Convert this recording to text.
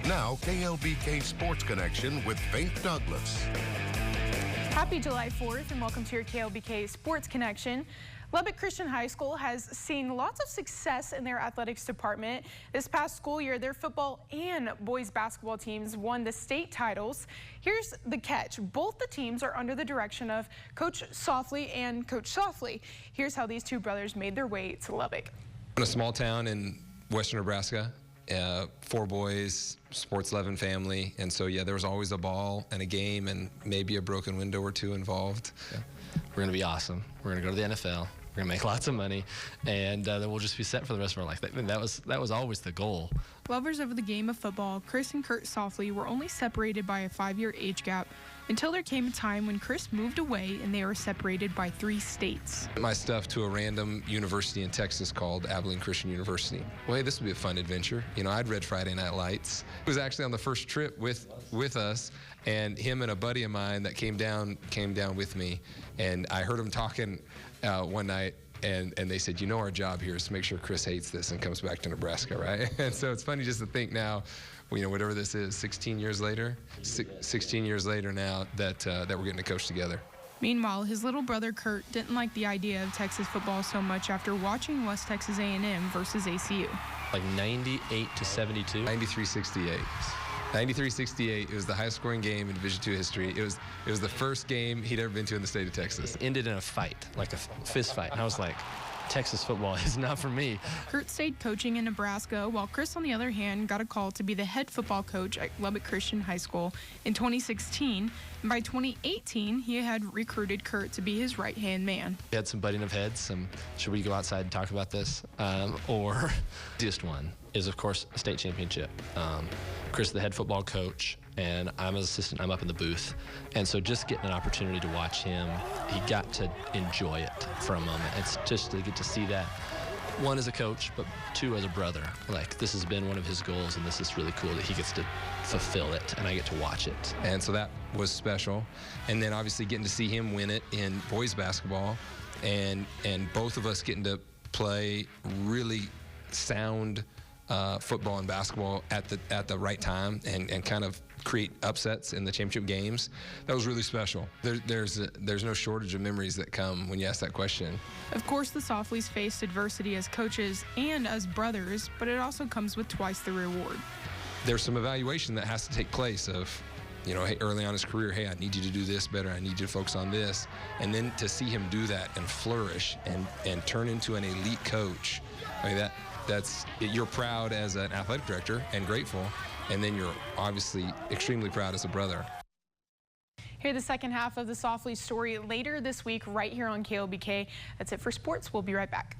Now, KLBK Sports Connection with Faith Douglas. Happy July 4th and welcome to your KLBK Sports Connection. Lubbock Christian High School has seen lots of success in their athletics department. This past school year, their football and boys basketball teams won the state titles. Here's the catch. Both the teams are under the direction of Coach Softley and Coach Softley. Here's how these two brothers made their way to Lubbock. In a small town in western Nebraska, 4 boys, sports-loving family, and so yeah, there was always a ball and a game and maybe a broken window or two involved. Yeah. We're going to be awesome. We're going to go to the NFL. We're going to make lots of money, and then we'll just be set for the rest of our life. That was always the goal. Lovers of the game of football, Chris and Kurt Softley were only separated by a 5-year age gap until there came a time when Chris moved away and they were separated by 3 states. My stuff to a random university in Texas called Abilene Christian University. Well, hey, this would be a fun adventure. You know, I'd read Friday Night Lights. He was actually on the first trip with us, and him and a buddy of mine that came down with me, and I heard him talking one night, and they said, you know, our job here is to make sure Chris hates this and comes back to Nebraska, right? And so it's funny just to think now, you know, whatever this is, 16 years later now that we're getting to coach together. Meanwhile, his little brother Kurt didn't like the idea of Texas football so much after watching West Texas A&M versus ACU. Like 98 to 72. 93-68. 93-68. It was the highest scoring game in Division II history. It was the first game he'd ever been to in the state of Texas. It ended in a fight, like a fist fight. And I was like, Texas football is not for me. Kurt stayed coaching in Nebraska, while Chris, on the other hand, got a call to be the head football coach at Lubbock Christian High School in 2016. And by 2018, he had recruited Kurt to be his right-hand man. We had some butting of heads. Should we go outside and talk about this? Or the easiest one is, of course, a state championship. Chris is the head football coach, and I'm an assistant. I'm up in the booth. And so just getting an opportunity to watch him, he got to enjoy it for a moment. It's just to get to see that, 1 as a coach, but 2 as a brother. Like, this has been one of his goals, and this is really cool that he gets to fulfill it, and I get to watch it. And so that was special. And then obviously getting to see him win it in boys basketball, and both of us getting to play really sound football and basketball at the right time and kind of create upsets in the championship games. That was really special. There's no shortage of memories that come when you ask that question. Of course, the Softleys faced adversity as coaches and as brothers, but it also comes with twice the reward. There's some evaluation that has to take place of, you know, hey, early on in his career, hey, I need you to do this better. I need you to focus on this. And then to see him do that and flourish and turn into an elite coach, I mean, you're proud as an athletic director and grateful, and then you're obviously extremely proud as a brother. Hear the second half of the Softley story later this week right here on KLBK. That's it for sports. We'll be right back.